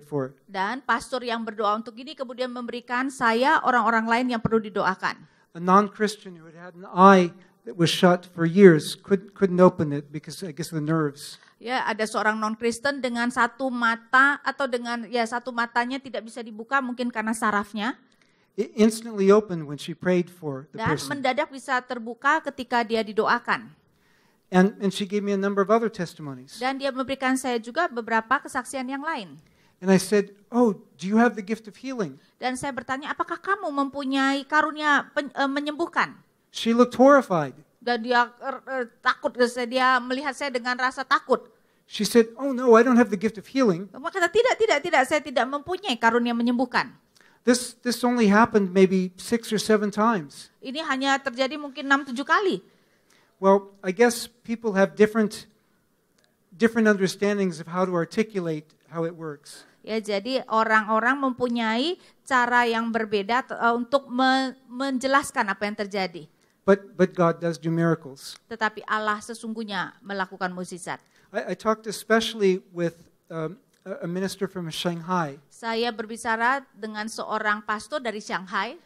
for. Dan pastor yang berdoa untuk ini kemudian memberikan saya orang-orang lain yang perlu didoakan. A non-Christian who had an eye that was shut for years couldn't open it because I guess the nerves. Ya, ada seorang non-Kristen dengan satu mata atau dengan satu matanya tidak bisa dibuka mungkin karena sarafnya. It instantly opened when she prayed for the Dan person. mendadak bisa terbuka ketika dia didoakan. And she gave me a number of other testimonies. Dan dia memberikan saya juga beberapa kesaksian yang lain. And I said, "Oh, do you have the gift of healing?" Dan saya bertanya, apakah kamu mempunyai karunia menyembuhkan? She looked horrified. Dan dia takut, dia melihat saya dengan rasa takut. She said, "Oh no, I don't have the gift of healing. Maka kata, tidak, saya tidak mempunyai karunia menyembuhkan. This only happened maybe 6 or 7 times." Ini hanya terjadi mungkin 6-7 kali. Well, I guess people have different understandings of how to articulate how it works. Ya, jadi orang-orang mempunyai cara yang berbeda untuk menjelaskan apa yang terjadi. But God does do miracles. Tetapi Allah sesungguhnya melakukan mukjizat. I talked especially with a minister from Shanghai. Saya berbicara dengan seorang pastor dari Shanghai.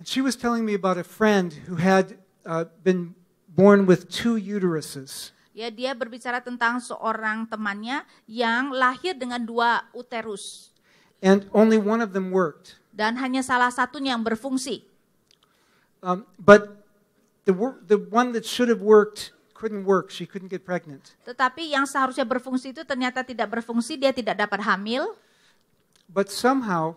And she was telling me about a friend who had been born with 2 uteruses. Ya, dia berbicara tentang seorang temannya yang lahir dengan 2 uterus. And only one of them worked. Dan hanya salah satunya yang berfungsi. But the one that should have worked couldn't work. She couldn't get pregnant. Tetapi yang seharusnya berfungsi itu ternyata tidak berfungsi, dia tidak dapat hamil. But somehow,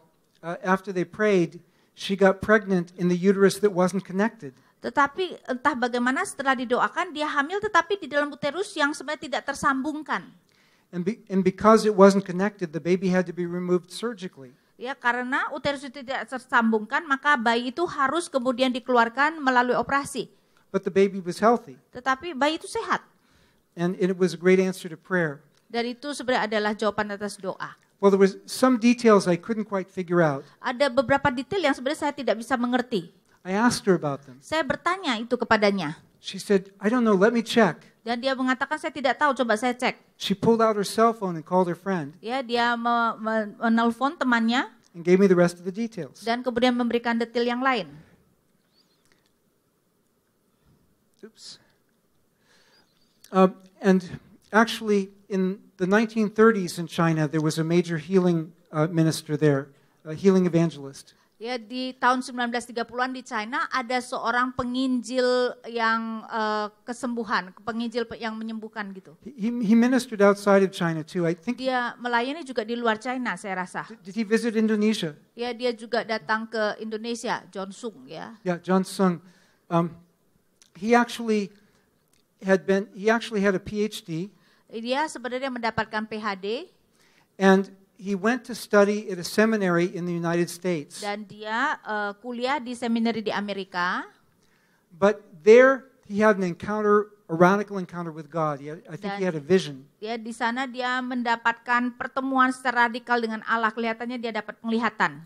after they prayed, she got pregnant in the uterus that wasn't connected. Tetapi entah bagaimana setelah didoakan dia hamil tetapi di dalam uterus yang sebenarnya tidak tersambungkan. And because it wasn't connected, the baby had to be removed surgically. Ya, karena uterus itu tidak tersambungkan, maka bayi itu harus kemudian dikeluarkan melalui operasi. But the baby was healthy. Tetapi bayi itu sehat. And it was a great answer to prayer. Dan itu sebenarnya adalah jawaban atas doa. Well, there was some details I couldn't quite figure out. Ada beberapa detail yang sebenarnya saya tidak bisa mengerti. I asked her about them. Saya bertanya itu kepadanya. She said, "I don't know, let me check." Dan dia mengatakan saya tidak tahu, coba saya cek. She pulled out her cell phone and called her friend Ya, dia menelpon temannya and gave me the rest of the details. dan kemudian memberikan detail yang lain. Oops. And actually, in the 1930s in China, there was a major healing minister there, a healing evangelist. Ya, di tahun 1930-an di China ada seorang penginjil yang kesembuhan, penginjil yang menyembuhkan gitu. He ministered outside of China too. I think. Dia melayani juga di luar China, saya rasa. Did he visit Indonesia? Ya, dia juga datang ke Indonesia, John Sung ya. Yeah, John Sung. He actually had a PhD. Dia sebenarnya mendapatkan PhD. And he went to study at a seminary in the United States. Dan dia kuliah di seminari di Amerika. But there he had a radical encounter with God. I think he had a vision. Ya, di sana dia mendapatkan pertemuan secara radikal dengan Allah. Kelihatannya dia dapat penglihatan.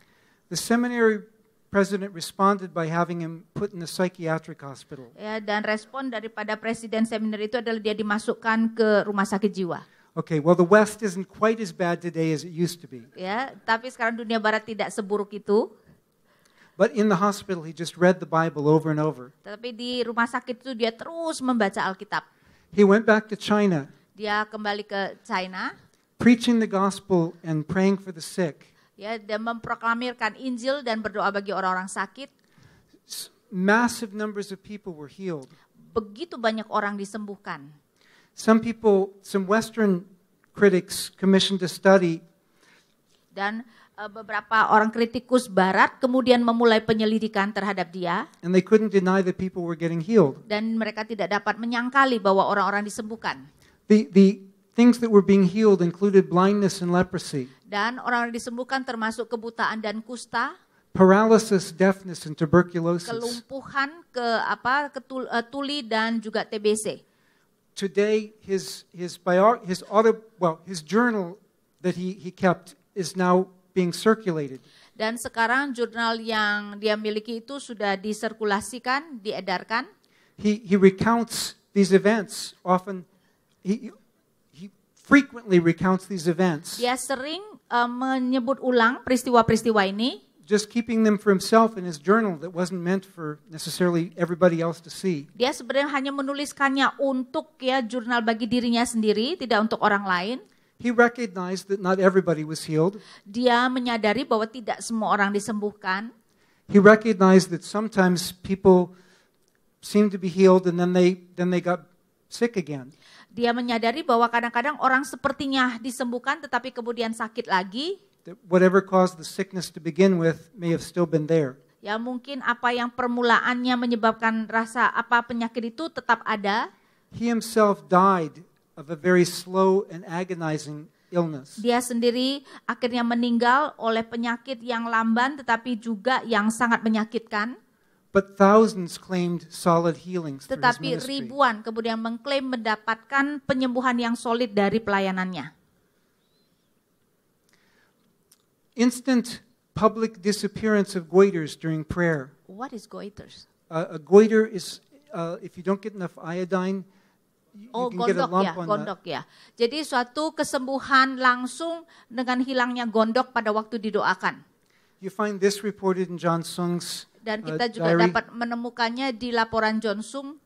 The seminary president responded by having him put in a psychiatric hospital. Ya, dan respon daripada presiden seminari itu adalah dia dimasukkan ke rumah sakit jiwa. Okay, well the West isn't quite as bad today as it used to be. Ya, tapi sekarang dunia barat tidak seburuk itu. But in the hospital he just read the Bible over and over. Tapi di rumah sakit itu dia terus membaca Alkitab. He went back to China. Dia kembali ke China. Preaching the gospel and praying for the sick. Ya, dan memproklamirkan Injil dan berdoa bagi orang-orang sakit. Massive numbers of people were healed. Begitu banyak orang disembuhkan. Some Western critics commissioned a study. Dan beberapa orang kritikus barat kemudian memulai penyelidikan terhadap dia. And they couldn't deny that people were getting healed. Dan mereka tidak dapat menyangkali bahwa orang-orang disembuhkan. The things that were being healed included blindness and leprosy. Dan orang disembuhkan termasuk kebutaan dan kusta. Paralysis, deafness, and tuberculosis. Kelumpuhan, tuli dan juga TBC. Today, his journal that he kept is now being circulated. Dan sekarang jurnal yang dia miliki itu sudah disirkulasikan, diedarkan. He recounts these events often. He frequently recounts these events. Dia sering menyebut ulang peristiwa-peristiwa ini, just keeping them for himself in his journal that wasn't meant for necessarily everybody else to see. dia sebenarnya hanya menuliskannya untuk ya jurnal bagi dirinya sendiri, tidak untuk orang lain. He recognized that not everybody was healed. Dia menyadari bahwa tidak semua orang disembuhkan. He recognized that sometimes people seemed to be healed and then they got sick again. Dia menyadari bahwa kadang-kadang orang sepertinya disembuhkan tetapi kemudian sakit lagi. That whatever caused the sickness to begin with may have still been there. Ya mungkin apa yang permulaannya menyebabkan rasa apa penyakit itu tetap ada. He himself died of a very slow and agonizing illness. Dia sendiri akhirnya meninggal oleh penyakit yang lamban tetapi juga yang sangat menyakitkan. But thousands claimed solid healings through his Tetapi ministry. ribuan kemudian mengklaim mendapatkan penyembuhan yang solid dari pelayanannya. Instant public disappearance of goiters during prayer. What is goiters? A goiter is, if you don't get enough iodine, you can get a Gondok ya, lump on gondok ya. Jadi suatu kesembuhan langsung dengan hilangnya gondok pada waktu didoakan. You find this reported in John Sung's Dan kita juga diary. dapat menemukannya di laporan John Sung.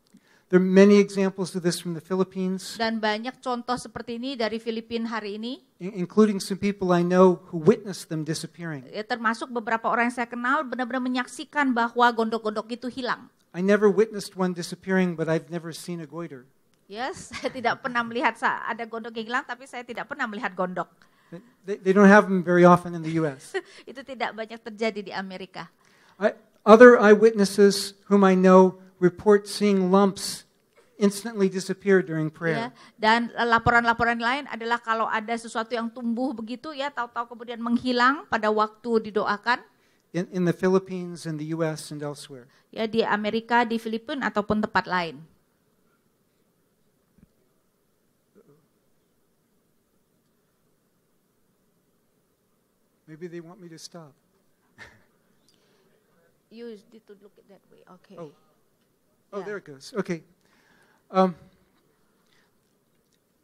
There are many examples of this from the Philippines, Dan banyak contoh seperti ini dari Filipina hari ini. including some people I know who witnessed them disappearing. Ya, termasuk beberapa orang yang saya kenal benar-benar menyaksikan bahwa gondok-gondok itu hilang. I never witnessed one disappearing, but I've never seen a goiter. Yes, saya tidak pernah melihat ada gondok yang hilang, tapi saya tidak pernah melihat gondok. They don't have them very often in the U.S. Itu tidak banyak terjadi di Amerika. Other eyewitnesses whom I know report seeing lumps instantly disappear during Ya, prayer. dan laporan-laporan lain adalah kalau ada sesuatu yang tumbuh begitu ya tahu-tahu kemudian menghilang pada waktu didoakan In the Philippines, in the U.S., and elsewhere. ya di Amerika, di Filipina ataupun tempat lain. Maybe they want me to stop. You need to look at that way. Okay. Oh, Yeah. there it goes. Okay.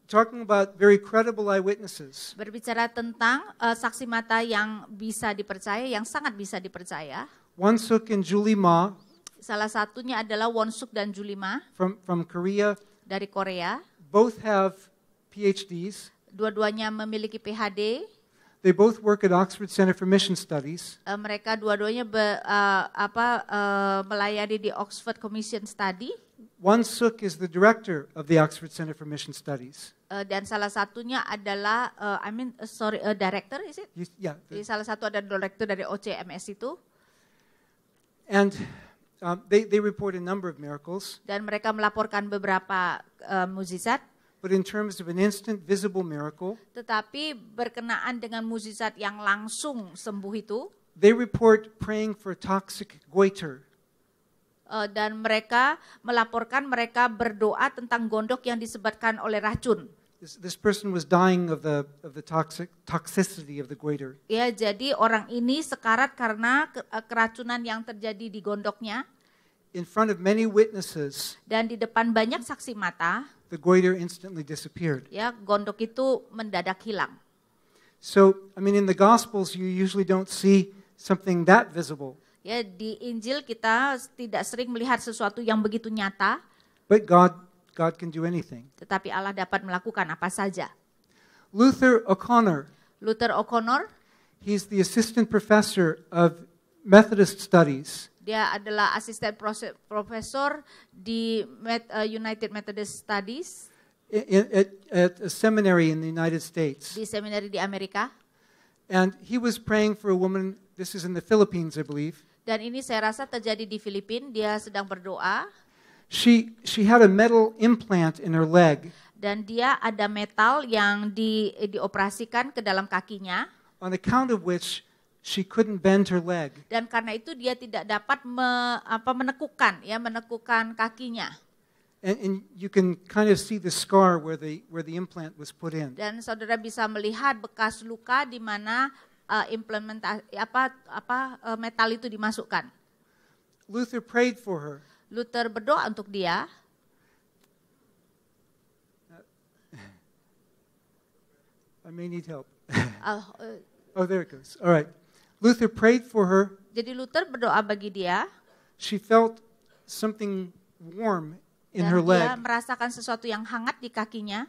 Talking about very credible eyewitnesses. Berbicara tentang saksi mata yang bisa dipercaya, yang sangat bisa dipercaya. Won Suk and Julie Ma Salah satunya adalah Won Suk dan Julie Ma from Korea. dari Korea. Both have PhDs. Dua-duanya memiliki PhD. They both work at Oxford Center for Mission Studies. Mereka dua-duanya melayani di Oxford Commission Study. Won Suk is the director of the Oxford Center for Mission Studies. Dan salah satunya adalah, director, is it? Yeah. Jadi salah satu ada director dari OCMS itu. And they report a number of miracles. Dan mereka melaporkan beberapa mukjizat. But in terms of an instant visible miracle, Tetapi berkenaan dengan mukjizat yang langsung sembuh itu, they report praying for toxic goiter. dan mereka melaporkan mereka berdoa tentang gondok yang disebabkan oleh racun. This person was dying of the toxicity of the goiter. Ya, jadi orang ini sekarat karena keracunan yang terjadi di gondoknya. In front of many witnesses, Dan di depan banyak saksi mata, the goiter instantly disappeared. ya gondok itu mendadak hilang. So, I mean, in the Gospels, you usually don't see something that visible. Ya, di Injil kita tidak sering melihat sesuatu yang begitu nyata, But God can do anything. tetapi Allah dapat melakukan apa saja. Luther O'Connor, Luther O'Connor, he's the assistant professor of Methodist Studies. dia adalah asisten profesor di United Methodist Studies At a seminary in the United States. di seminari di Amerika. And he was praying for a woman, this is in the Philippines, I believe. Dan ini saya rasa terjadi di Filipina, dia sedang berdoa. She had a metal implant in her leg Dan dia ada metal yang dioperasikan ke dalam kakinya. on account of which she couldn't bend her leg. Dan karena itu dia tidak dapat menekukan kakinya. And you can kind of see the scar where the implant was put in. Dan saudara bisa melihat bekas luka di mana metal itu dimasukkan. Luther prayed for her. Luther berdoa untuk dia. I may need help. Oh, there it goes. All right. Luther prayed for her. Jadi Luther berdoa bagi dia. She felt something warm in Dan her dia leg. merasakan sesuatu yang hangat di kakinya.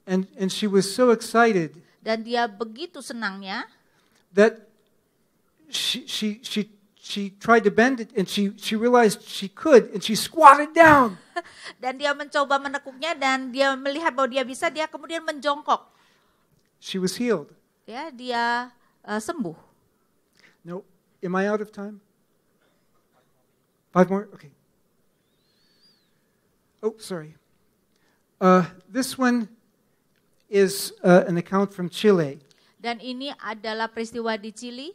And she was so excited Dan dia begitu senangnya that she tried to bend it, and she realized she could, and she squatted down. dan dia mencoba menekuknya dan dia melihat bahwa dia bisa, dia kemudian menjongkok. She was healed. Ya, dia sembuh. No, am I out of time? 5 more? Okay. Oh, sorry. This one is an account from Chile. Dan ini adalah peristiwa di Chili.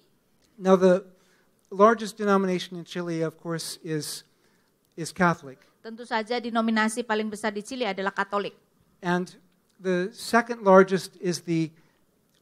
Now, the largest denomination in Chile, of course, is Catholic. Tentu saja denominasi paling besar di Chili adalah Katolik. And the second largest is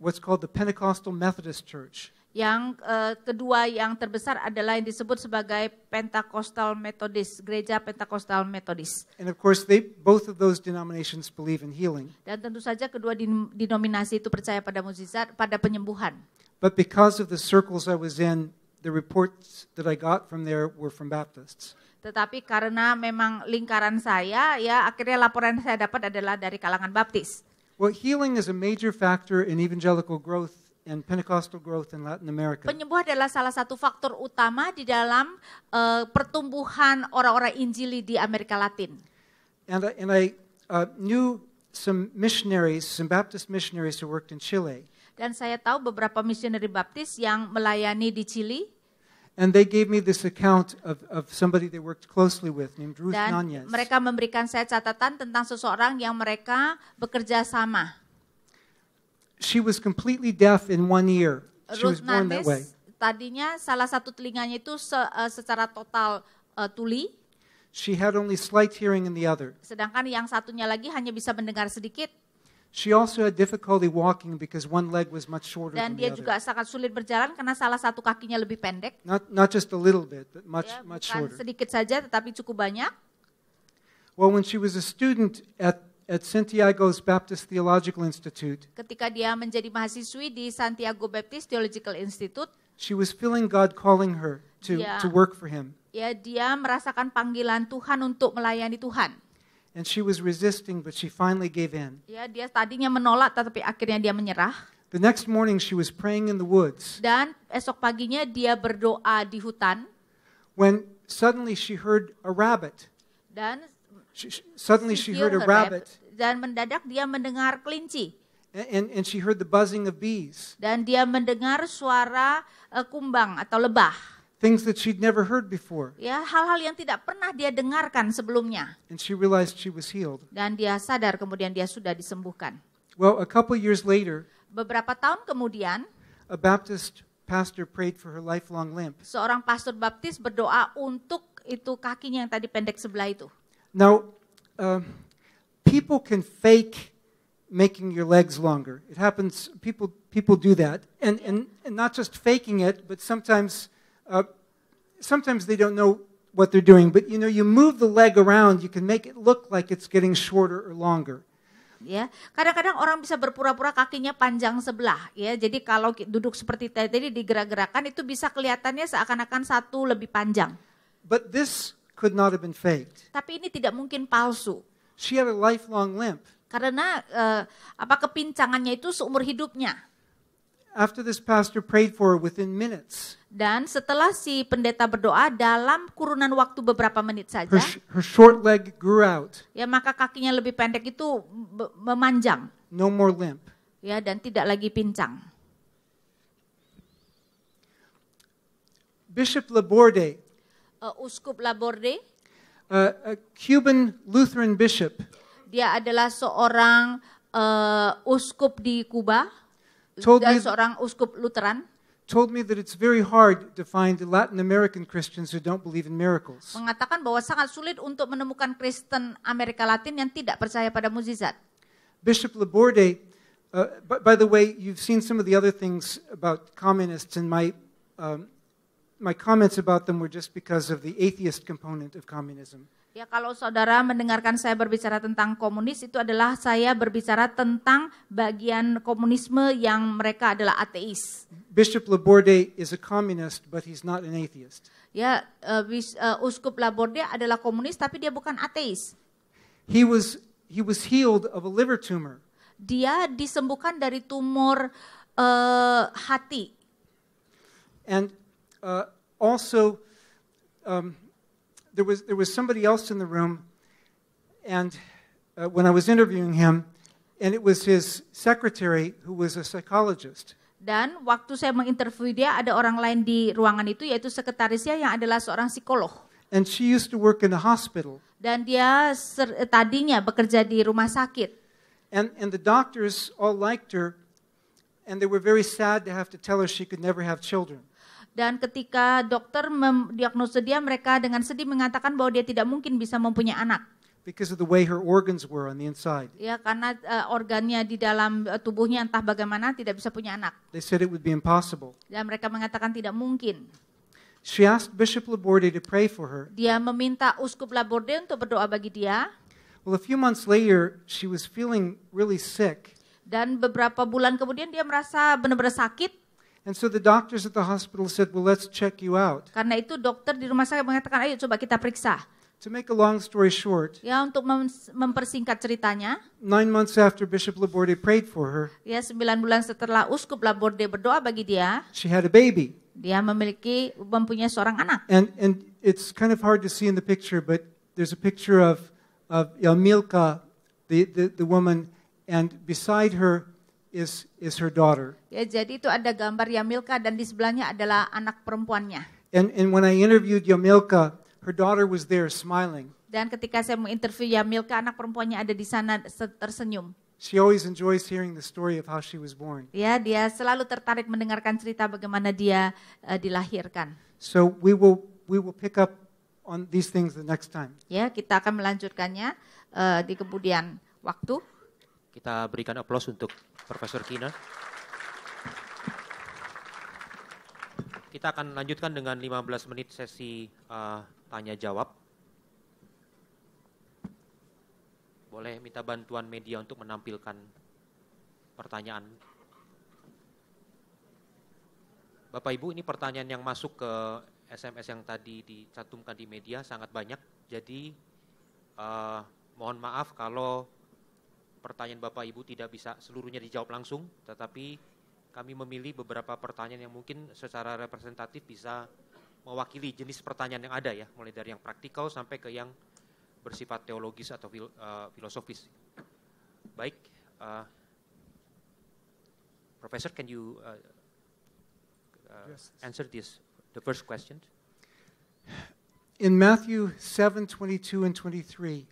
what's called the Pentecostal Methodist Church. Yang kedua yang terbesar adalah yang disebut sebagai Pentecostal Methodist, Gereja Pentecostal Methodist. And of course, both of those denominations believe in healing. Dan tentu saja kedua denominasi itu percaya pada mukjizat, pada penyembuhan. But because of the circles I was in, the reports that I got from there were from Baptists. Tetapi karena memang lingkaran saya, ya akhirnya laporan yang saya dapat adalah dari kalangan Baptis. Well, healing is a major factor in evangelical growth and Pentecostal growth in Latin America. Penyembuhan adalah salah satu faktor utama di dalam pertumbuhan orang-orang Injili di Amerika Latin. And I knew some Baptist missionaries who worked in Chile. Dan saya tahu beberapa misioneri Baptis yang melayani di Chili. And they gave me this account of somebody they worked closely with named Ruth Dan Nunez. mereka memberikan saya catatan tentang seseorang yang mereka bekerja sama. She was completely deaf in one ear. She was Ruth born that way. Nunez tadinya salah satu telinganya itu secara total tuli, She had only slight hearing in the other. sedangkan yang satunya lagi hanya bisa mendengar sedikit. She also had difficulty walking because one leg was much shorter Dan than dia the juga other. sangat sulit berjalan karena salah satu kakinya lebih pendek. Not just a little bit, but much Bukan shorter. sedikit saja tetapi cukup banyak. Well, when she was a student at Santiago's Baptist Theological Institute, Ketika dia menjadi mahasiswi di Santiago Baptist Theological Institute, she was feeling God calling her to work for Him. ya dia merasakan panggilan Tuhan untuk melayani Tuhan. And she was resisting, but she finally gave in. Ya, dia tadinya menolak tetapi akhirnya dia menyerah. The next morning she was praying in the woods Dan esok paginya dia berdoa di hutan when suddenly she heard a rabbit. dan Suddenly she heard a rabbit dan mendadak dia mendengar kelinci and she heard the buzzing of bees, dan dia mendengar suara kumbang atau lebah. things that she'd never heard before. Ya, hal-hal yang tidak pernah dia dengarkan sebelumnya. And she realized she was healed. Dan dia sadar kemudian dia sudah disembuhkan. Well, a couple years later, Beberapa tahun kemudian, a Baptist pastor prayed for her lifelong limp. seorang pastor Baptis berdoa untuk itu kakinya yang tadi pendek sebelah itu. Now, people can fake making your legs longer. It happens. People do that, and not just faking it, but sometimes they don't know what they're doing. But you move the leg around. You can make it look like it's getting shorter or longer. Ya, kadang-kadang orang bisa berpura-pura kakinya panjang sebelah. Ya, jadi kalau duduk seperti tadi digerak-gerakan itu bisa kelihatannya seakan-akan satu lebih panjang. But this could not have been faked. Tapi ini tidak mungkin palsu. She had a lifelong limp. Karena kepincangannya itu seumur hidupnya. After this pastor prayed for her within minutes, Dan setelah si pendeta berdoa dalam kurunan waktu beberapa menit saja, her short leg grew out. ya maka kakinya lebih pendek itu memanjang, No more limp. ya dan tidak lagi pincang. Bishop Laborde, Uskup Laborde, a Cuban Lutheran bishop, dia adalah seorang uskup di Kuba dan seorang uskup Lutheran. told me that it's very hard to find Latin American Christians who don't believe in miracles. Mengatakan bahwa sangat sulit untuk menemukan Kristen Amerika Latin yang tidak percaya pada mukjizat. Bishop Laborde, by the way, you've seen some of the other things about communists, and my comments about them were just because of the atheist component of communism. Ya, kalau saudara mendengarkan saya berbicara tentang komunis, itu adalah saya berbicara tentang bagian komunisme yang mereka adalah ateis. Bishop Laborde is a communist, but he's not an atheist. Ya, Uskup Laborde adalah komunis, tapi dia bukan ateis. He was healed of a liver tumor. Dia disembuhkan dari tumor hati. And also, there was somebody else in the room, and when I was interviewing him, and it was his secretary who was a psychologist. Dan waktu saya menginterview dia, ada orang lain di ruangan itu, yaitu sekretarisnya yang adalah seorang psikolog. And she used to work in a hospital. Dan dia tadinya bekerja di rumah sakit. And the doctors all liked her, and they were very sad to have to tell her she could never have children. Dan ketika dokter mendiagnosa dia, mereka dengan sedih mengatakan bahwa dia tidak mungkin bisa mempunyai anak. Because of the way her organs were on the inside. Ya, karena organnya di dalam tubuhnya entah bagaimana tidak bisa punya anak. They said it would be impossible. Dan mereka mengatakan tidak mungkin. She asked Bishop Laborde to pray for her. Dia meminta Uskup Laborde untuk berdoa bagi dia. Well, a few months later, she was feeling really sick. Dan beberapa bulan kemudian dia merasa benar-benar sakit. And so the doctors at the hospital said, well, let's check you out. Karena itu dokter di rumah sakit mengatakan, ayo coba kita periksa. To make a long story short, Ya, untuk mempersingkat ceritanya, 9 months after Bishop Laborde prayed for her, ya 9 bulan setelah Uskup Laborde berdoa bagi dia, she had a baby. dia mempunyai seorang anak. And it's kind of hard to see in the picture, but there's a picture of Milka, the woman, and beside her is her daughter. Ya, jadi itu ada gambar Yamilka dan di sebelahnya adalah anak perempuannya. And when I interviewed Yamilka, her daughter was there smiling. Dan ketika saya menginterview Yamilka, anak perempuannya ada di sana tersenyum. She always enjoys hearing the story of how she was born. Ya, dia selalu tertarik mendengarkan cerita bagaimana dia dilahirkan. So we will pick up on these things the next time. Ya, kita akan melanjutkannya di kemudian waktu. Kita berikan aplaus untuk Profesor Kina. Kita akan lanjutkan dengan 15 menit sesi tanya jawab. Boleh minta bantuan media untuk menampilkan pertanyaan. Bapak Ibu, ini pertanyaan yang masuk ke SMS yang tadi dicantumkan di media sangat banyak. Jadi mohon maaf kalau pertanyaan Bapak Ibu tidak bisa seluruhnya dijawab langsung, tetapi kami memilih beberapa pertanyaan yang mungkin secara representatif bisa mewakili jenis pertanyaan yang ada ya, mulai dari yang praktikal sampai ke yang bersifat teologis atau filosofis. Baik, Professor, can you answer the first question? In Matthew 7:22 and 23,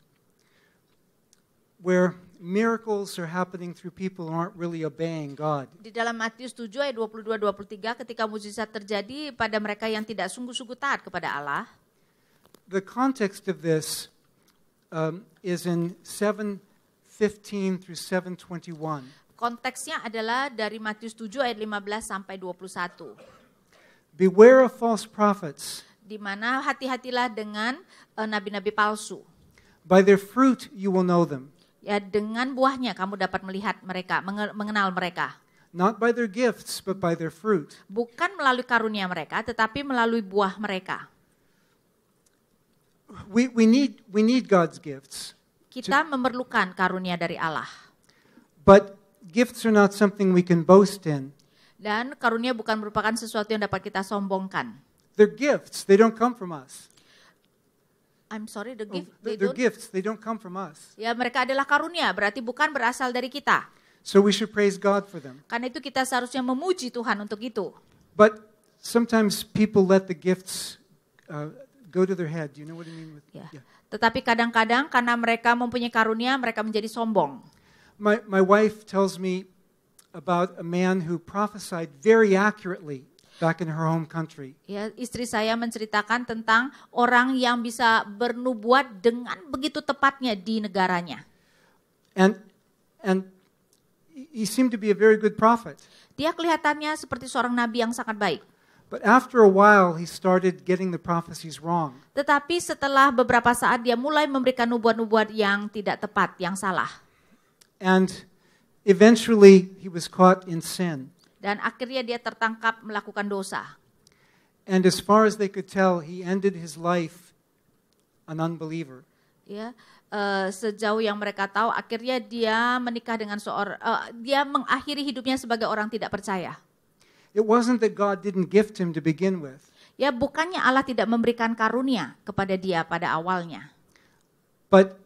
where miracles are happening through people who aren't really obeying God. Di dalam Matius 7 ayat 22-23, ketika mukjizat terjadi pada mereka yang tidak sungguh-sungguh taat kepada Allah. The context of this is in 7:15 through 7:21. Konteksnya adalah dari Matius 7 ayat 15 sampai 21. Beware of false prophets. Di mana hati-hatilah dengan nabi-nabi palsu. By their fruit you will know them. Ya, dengan buahnya kamu dapat melihat mereka, mengenal mereka. Not by their gifts, but by their fruit. Bukan melalui karunia mereka, tetapi melalui buah mereka. We need God's gifts. Kita memerlukan karunia dari Allah. But gifts are not something we can boast in. Dan karunia bukan merupakan sesuatu yang dapat kita sombongkan. They're gifts. They don't come from us. I'm sorry, the gift. They're gifts. They don't come from us. Ya, mereka adalah karunia, berarti bukan berasal dari kita. So we should praise God for them. Karena itu kita seharusnya memuji Tuhan untuk itu. But sometimes people let the gifts go to their head. Do you know what I mean? Ya. Tetapi kadang-kadang karena mereka mempunyai karunia, mereka menjadi sombong. My wife tells me about a man who prophesied very accurately back in her home country. Ya, istri saya menceritakan tentang orang yang bisa bernubuat dengan begitu tepatnya di negaranya. And he seemed to be a very good prophet. Dia kelihatannya seperti seorang nabi yang sangat baik. But after a while, he started getting the prophecies wrong. Tetapi setelah beberapa saat dia mulai memberikan nubuat-nubuat yang tidak tepat, yang salah. And eventually, he was caught in sin. Dan akhirnya dia tertangkap melakukan dosa. And as far as they could tell, he ended his life an unbeliever. Ya, sejauh yang mereka tahu, akhirnya dia menikah dengan dia mengakhiri hidupnya sebagai orang tidak percaya. It wasn't that God didn't gift him to begin with. Ya, bukannya Allah tidak memberikan karunia kepada dia pada awalnya. But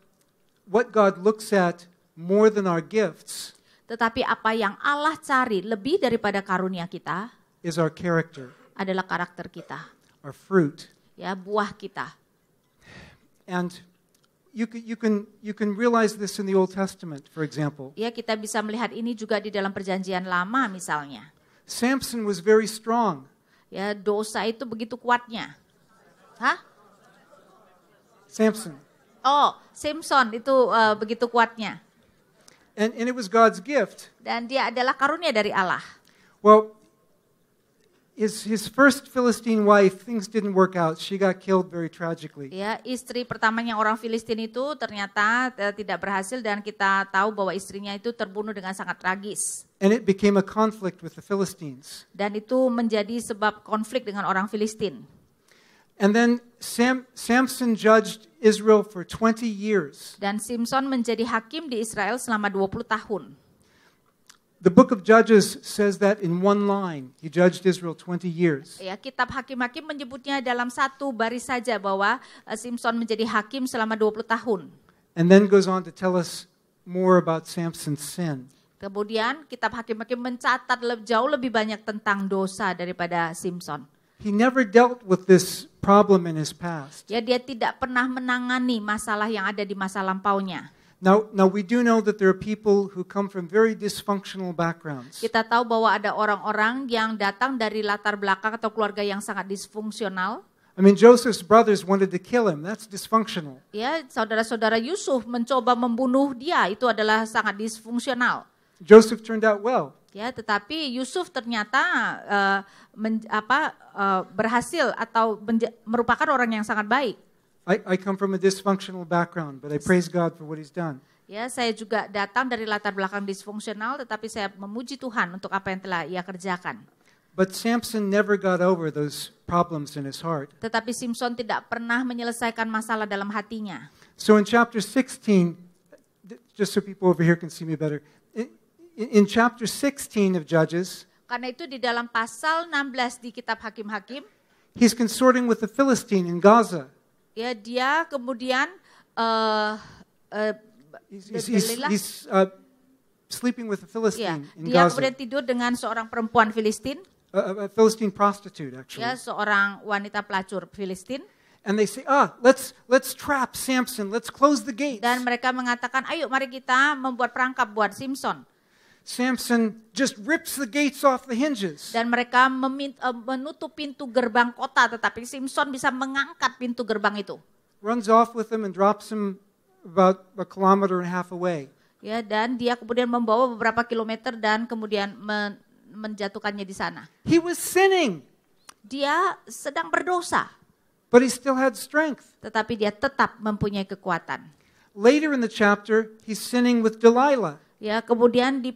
what God looks at more than our gifts Tetapi apa yang Allah cari lebih daripada karunia kita is our character, adalah karakter kita, our fruit. ya, buah kita. And you can realize this in the Old Testament, for example. Ya, kita bisa melihat ini juga di dalam Perjanjian Lama misalnya. Samson was very strong. Ya, dosa itu begitu kuatnya. Hah? Samson. Oh, Simpson itu begitu kuatnya. And it was God's gift. Dan dia adalah karunia dari Allah. Well, his first Philistine wife, things didn't work out. She got killed very tragically. Ya, istri pertamanya orang Filistin itu ternyata tidak berhasil dan kita tahu bahwa istrinya itu terbunuh dengan sangat tragis. And it became a conflict with the Philistines. Dan itu menjadi sebab konflik dengan orang Filistin. And then Samson judged Israel for 20 years. Dan Simpson menjadi hakim di Israel selama 20 tahun. The book of Judges says that in one line. He judged Israel 20 years. Ya, kitab Hakim-Hakim menyebutnya dalam satu baris saja bahwa Simpson menjadi hakim selama 20 tahun. And then goes on to tell us more about Samson's sin. Kemudian kitab Hakim-Hakim mencatat jauh lebih banyak tentang dosa daripada Simpson. He never dealt with this problem in his past. Ya, dia tidak pernah menangani masalah yang ada di masa lampaunya. Now we do know that there are people who come from very dysfunctional backgrounds. Kita tahu bahwa ada orang-orang yang datang dari latar belakang atau keluarga yang sangat disfungsional. I mean, Joseph's brothers wanted to kill him. That's dysfunctional. Ya, saudara-saudara Yusuf mencoba membunuh dia, itu adalah sangat disfungsional. Joseph turned out well. Ya, tetapi Yusuf ternyata berhasil atau merupakan orang yang sangat baik. I come from a dysfunctional background, but I praise God for what he's done. Ya, saya juga datang dari latar belakang disfungsional, tetapi saya memuji Tuhan untuk apa yang telah ia kerjakan. But Samson never got over those problems in his heart. Tetapi Simpson tidak pernah menyelesaikan masalah dalam hatinya. So in chapter 16, just so people over here can see me better, in chapter 16 of Judges, Karena itu di dalam pasal 16 di kitab Hakim-Hakim, he's consorting with the Philistine in Gaza. ya, dia kemudian He's sleeping with a Philistine in dia Gaza. kemudian tidur dengan seorang perempuan Filistin, A Philistine prostitute, actually. ya, seorang wanita pelacur Filistin. And they say, let's trap Samson. Let's close the gates. Dan mereka mengatakan, ayo mari kita membuat perangkap buat Simpson. Samson just rips the gates off the hinges. Dan mereka menutup pintu gerbang kota, tetapi Simpson bisa mengangkat pintu gerbang itu. Runs off with him and drops him about 1.5 kilometers away. Ya, dan dia kemudian membawa beberapa kilometer dan kemudian menjatuhkannya di sana. He was sinning, Dia sedang berdosa, but he still had strength. tetapi dia tetap mempunyai kekuatan. Later in the chapter, he's sinning with Delilah. Ya, kemudian di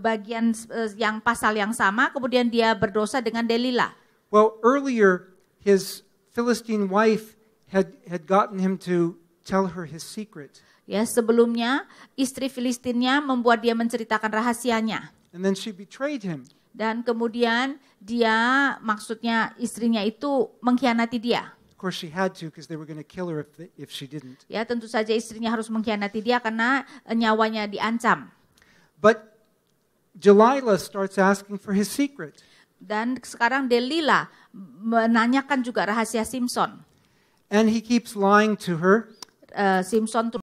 bagian yang pasal yang sama, kemudian dia berdosa dengan Delila. Well, earlier, his Philistine wife had gotten him to tell her his secret. Ya, sebelumnya istri Filistinnya membuat dia menceritakan rahasianya. And then she betrayed him. Dan kemudian dia, maksudnya istrinya itu mengkhianati dia. Of course, she had to because they were going to kill her if she didn't. Ya, tentu saja istrinya harus mengkhianati dia karena nyawanya diancam. But Delilah starts asking for his secret. Dan sekarang Delila menanyakan juga rahasia Simpson. And he keeps lying to her. Simpson